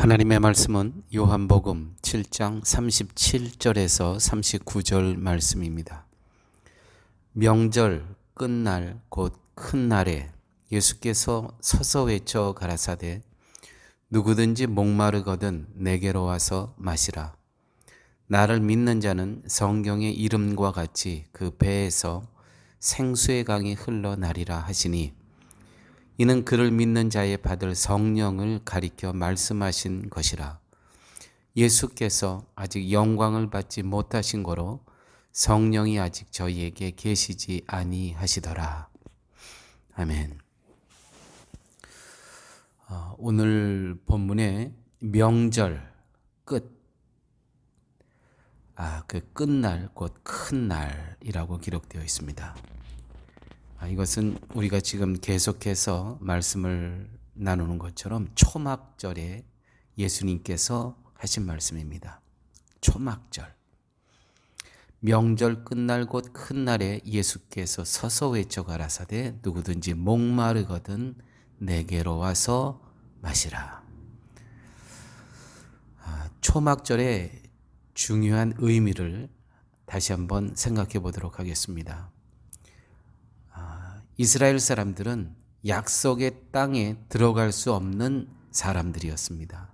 하나님의 말씀은 요한복음 7장 37절에서 39절 말씀입니다. 명절 끝날 곧 큰 날에 예수께서 서서 외쳐 가라사대 누구든지 목마르거든 내게로 와서 마시라. 나를 믿는 자는 성경의 이름과 같이 그 배에서 생수의 강이 흘러나리라 하시니 이는 그를 믿는 자의 받을 성령을 가리켜 말씀하신 것이라. 예수께서 아직 영광을 받지 못하신 거로 성령이 아직 저희에게 계시지 아니하시더라. 아멘. 오늘 본문에 명절 끝, 그 끝날 곧 큰 날이라고 기록되어 있습니다. 이것은 우리가 지금 계속해서 말씀을 나누는 것처럼 초막절에 예수님께서 하신 말씀입니다. 초막절. 명절 끝날 곧 큰 날에 예수께서 서서 외쳐 가라사대 누구든지 목마르거든 내게로 와서 마시라. 초막절의 중요한 의미를 다시 한번 생각해 보도록 하겠습니다. 이스라엘 사람들은 약속의 땅에 들어갈 수 없는 사람들이었습니다.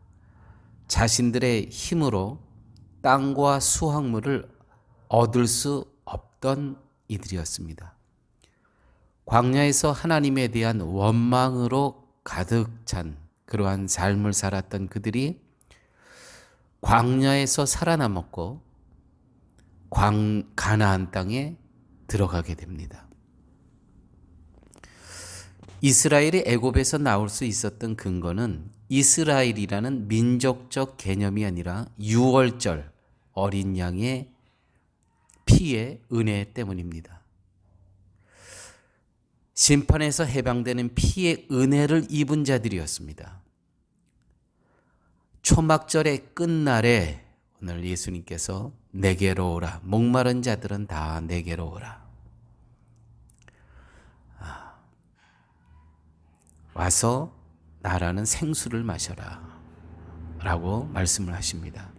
자신들의 힘으로 땅과 수확물을 얻을 수 없던 이들이었습니다. 광야에서 하나님에 대한 원망으로 가득 찬 그러한 삶을 살았던 그들이 광야에서 살아남았고 가나안 땅에 들어가게 됩니다. 이스라엘이 애굽에서 나올 수 있었던 근거는 이스라엘이라는 민족적 개념이 아니라 유월절 어린 양의 피의 은혜 때문입니다. 심판에서 해방되는 피의 은혜를 입은 자들이었습니다. 초막절의 끝날에 오늘 예수님께서 내게로 오라. 목마른 자들은 다 내게로 오라. 와서 나라는 생수를 마셔라 라고 말씀을 하십니다.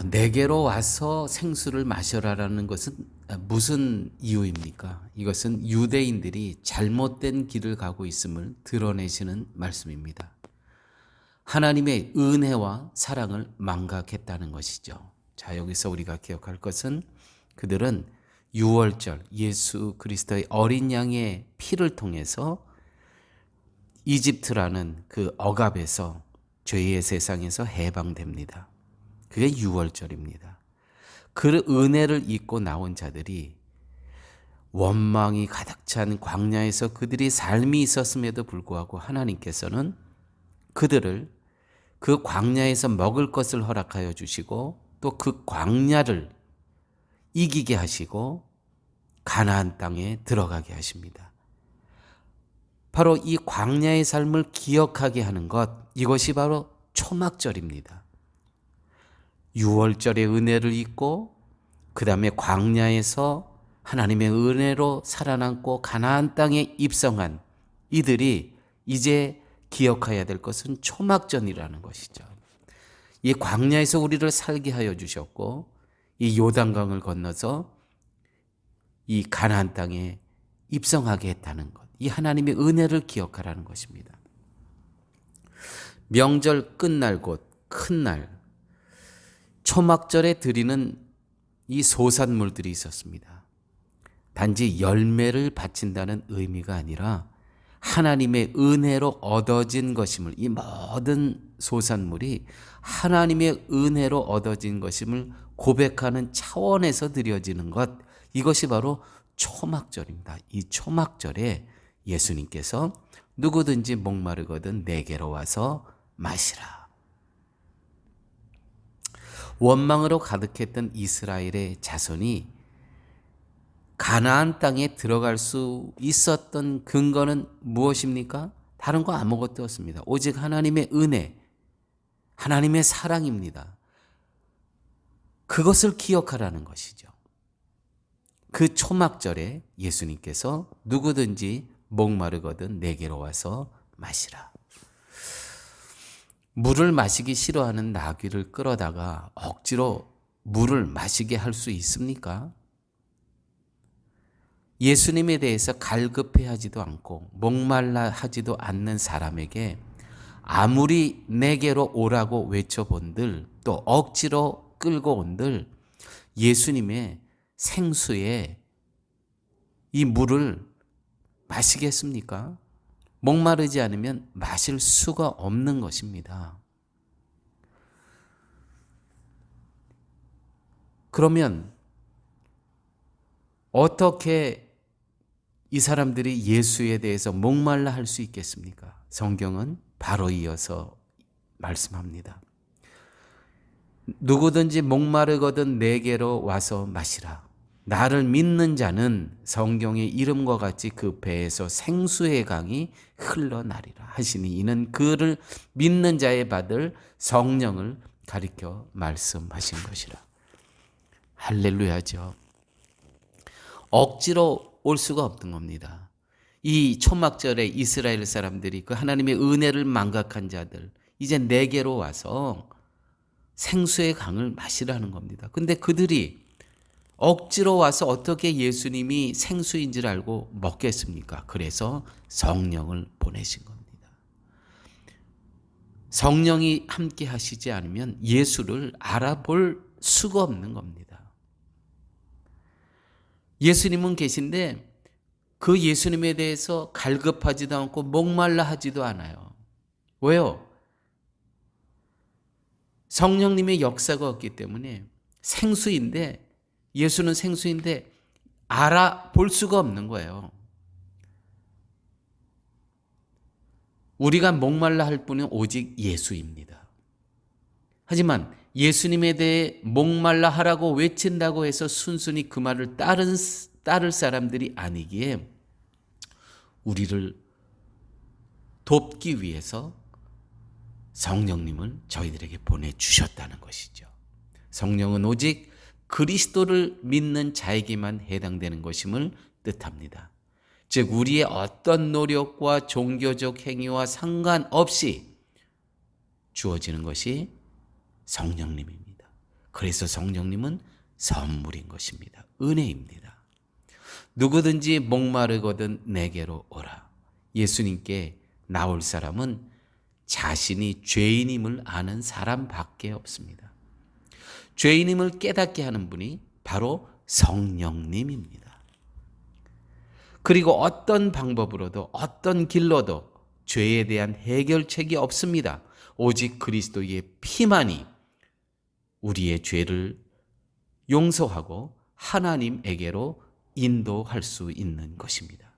내게로 와서 생수를 마셔라라는 것은 무슨 이유입니까? 이것은 유대인들이 잘못된 길을 가고 있음을 드러내시는 말씀입니다. 하나님의 은혜와 사랑을 망각했다는 것이죠. 자, 여기서 우리가 기억할 것은 그들은 유월절 예수 그리스도의 어린 양의 피를 통해서 이집트라는 그 억압에서 죄의 세상에서 해방됩니다. 그게 유월절입니다. 그 은혜를 잊고 나온 자들이 원망이 가득 찬 광야에서 그들이 삶이 있었음에도 불구하고 하나님께서는 그들을 그 광야에서 먹을 것을 허락하여 주시고 또 그 광야를 이기게 하시고 가나안 땅에 들어가게 하십니다. 바로 이 광야의 삶을 기억하게 하는 것, 이것이 바로 초막절입니다. 유월절의 은혜를 잊고 그 다음에 광야에서 하나님의 은혜로 살아남고 가나안 땅에 입성한 이들이 이제 기억해야 될 것은 초막절이라는 것이죠. 이 광야에서 우리를 살게 하여 주셨고 이 요단강을 건너서 이 가나안 땅에 입성하게 했다는 것, 이 하나님의 은혜를 기억하라는 것입니다. 명절 끝날 곧 큰 날, 초막절에 드리는 이 소산물들이 있었습니다. 단지 열매를 바친다는 의미가 아니라 하나님의 은혜로 얻어진 것임을, 이 모든 소산물이 하나님의 은혜로 얻어진 것임을 고백하는 차원에서 드려지는 것, 이것이 바로 초막절입니다. 이 초막절에 예수님께서 누구든지 목마르거든 내게로 와서 마시라. 원망으로 가득했던 이스라엘의 자손이 가나안 땅에 들어갈 수 있었던 근거는 무엇입니까? 다른 거 아무것도 없습니다. 오직 하나님의 은혜, 하나님의 사랑입니다. 그것을 기억하라는 것이죠. 그 초막절에 예수님께서 누구든지 목마르거든 내게로 와서 마시라. 물을 마시기 싫어하는 나귀를 끌어다가 억지로 물을 마시게 할 수 있습니까? 예수님에 대해서 갈급해 하지도 않고 목말라 하지도 않는 사람에게 아무리 내게로 오라고 외쳐본들 또 억지로 끌고 온들 예수님의 생수에 이 물을 마시겠습니까? 목마르지 않으면 마실 수가 없는 것입니다. 그러면 어떻게 이 사람들이 예수에 대해서 목말라 할 수 있겠습니까? 성경은 바로 이어서 말씀합니다. 누구든지 목마르거든 내게로 와서 마시라. 나를 믿는 자는 성경의 이름과 같이 그 배에서 생수의 강이 흘러나리라 하시니 이는 그를 믿는 자에 받을 성령을 가리켜 말씀하신 것이라. 할렐루야죠. 억지로 올 수가 없던 겁니다. 이 초막절에 이스라엘 사람들이 그 하나님의 은혜를 망각한 자들 이제 내게로 와서 생수의 강을 마시라는 겁니다. 근데 그들이 억지로 와서 어떻게 예수님이 생수인 줄 알고 먹겠습니까? 그래서 성령을 보내신 겁니다. 성령이 함께 하시지 않으면 예수를 알아볼 수가 없는 겁니다. 예수님은 계신데 그 예수님에 대해서 갈급하지도 않고 목말라 하지도 않아요. 왜요? 성령님의 역사가 없기 때문에 생수인데 예수는 생수인데 알아볼 수가 없는 거예요. 우리가 목말라 할 분은 오직 예수입니다. 하지만 예수님에 대해 목말라 하라고 외친다고 해서 순순히 그 말을 따를 사람들이 아니기에 우리를 돕기 위해서 성령님을 저희들에게 보내주셨다는 것이죠. 성령은 오직 그리스도를 믿는 자에게만 해당되는 것임을 뜻합니다. 즉 우리의 어떤 노력과 종교적 행위와 상관없이 주어지는 것이 성령님입니다. 그래서 성령님은 선물인 것입니다. 은혜입니다. 누구든지 목마르거든 내게로 오라. 예수님께 나올 사람은 자신이 죄인임을 아는 사람밖에 없습니다. 죄인임을 깨닫게 하는 분이 바로 성령님입니다. 그리고 어떤 방법으로도 어떤 길로도 죄에 대한 해결책이 없습니다. 오직 그리스도의 피만이 우리의 죄를 용서하고 하나님에게로 인도할 수 있는 것입니다.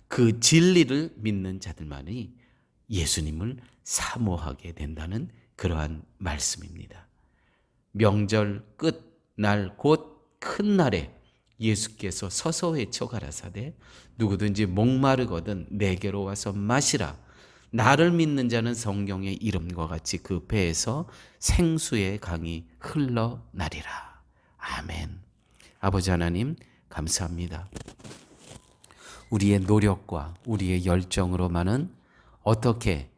그 진리를 믿는 자들만이 예수님을 사모하게 된다는 그러한 말씀입니다. 명절 끝날 곧 큰 날에 예수께서 서서 외쳐 가라사대 누구든지 목마르거든 내게로 와서 마시라. 나를 믿는 자는 성경의 이름과 같이 그 배에서 생수의 강이 흘러나리라. 아멘. 아버지 하나님 감사합니다. 우리의 노력과 우리의 열정으로만은 어떻게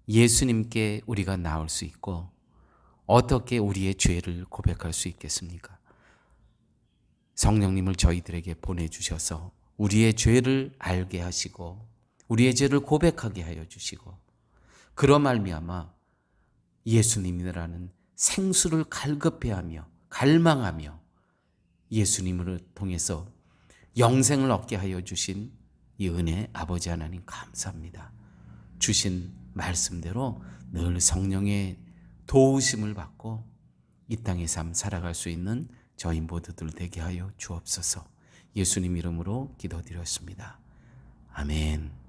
예수님께 우리가 나올 수 있고 어떻게 우리의 죄를 고백할 수 있겠습니까? 성령님을 저희들에게 보내주셔서 우리의 죄를 알게 하시고 우리의 죄를 고백하게 하여 주시고 그러 말미암아 예수님이라는 생수를 갈급해하며 갈망하며 예수님을 통해서 영생을 얻게 하여 주신 이 은혜 아버지 하나님 감사합니다. 주신 말씀대로 늘 성령의 도우심을 받고 이 땅의 삶 살아갈 수 있는 저희 모두들 되게 하여 주옵소서. 예수님 이름으로 기도드렸습니다. 아멘.